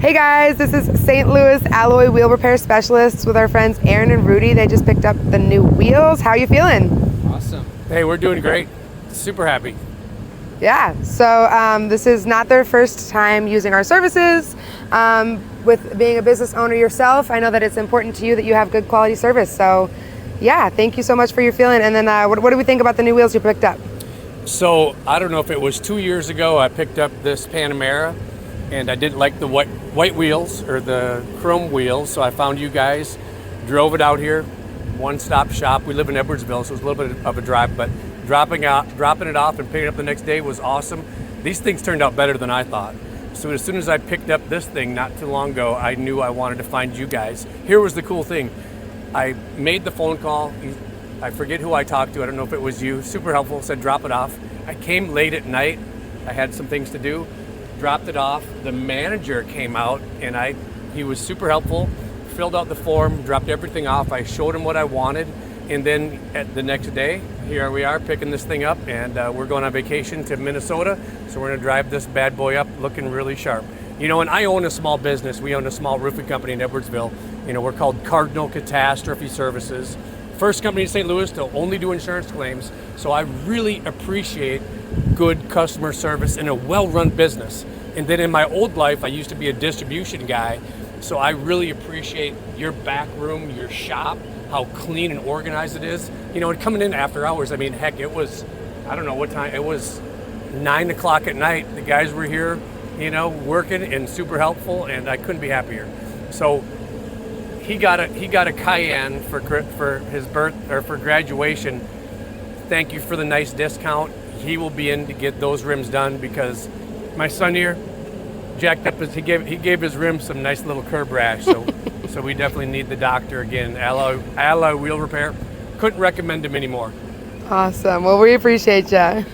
Hey guys, this is St. Louis Alloy Wheel Repair Specialists with our friends Aaron and Rudy. They just picked up the new wheels. How are you feeling? Awesome. Hey, we're doing great. Super happy. Yeah, so this is not their first time using our services. With being a business owner yourself, I know that it's important to you that you have good quality service. So yeah, thank you so much for your feeling. And then what do we think about the new wheels you picked up? So I don't know if it was 2 years ago I picked up this Panamera and I didn't like the white wheels or the chrome wheels, so I found you guys, drove it out here, one-stop shop. We live in Edwardsville, so it was a little bit of a drive, but dropping it off and picking it up the next day was awesome. These things turned out better than I thought. So as soon as I picked up this thing not too long ago, I knew I wanted to find you guys. Here was the cool thing. I made the phone call. I forget who I talked to. I don't know if it was you. Super helpful, said drop it off. I came late at night. I had some things to do. Dropped it off. The manager came out and he was super helpful, filled out the form, dropped everything off. I showed him what I wanted. And then the next day, here we are picking this thing up, and we're going on vacation to Minnesota. So we're gonna drive this bad boy up looking really sharp. You know, and I own a small business. We own a small roofing company in Edwardsville. You know, we're called Cardinal Catastrophe Services. First company in St. Louis to only do insurance claims. So I really appreciate good customer service in a well-run business. And then in my old life, I used to be a distribution guy. So I really appreciate your back room, your shop, how clean and organized it is. You know, and coming in after hours, I mean, heck, it was, I don't know what time, it was 9 o'clock at night. The guys were here, you know, working and super helpful, and I couldn't be happier. So he got a Cayenne for his birth or for graduation. Thank you for the nice discount. He will be in to get those rims done because my son here jacked up he gave his rims some nice little curb rash. So so we definitely need the doctor again. Alloy Wheel Repair. Couldn't recommend him anymore. Awesome. Well, we appreciate you.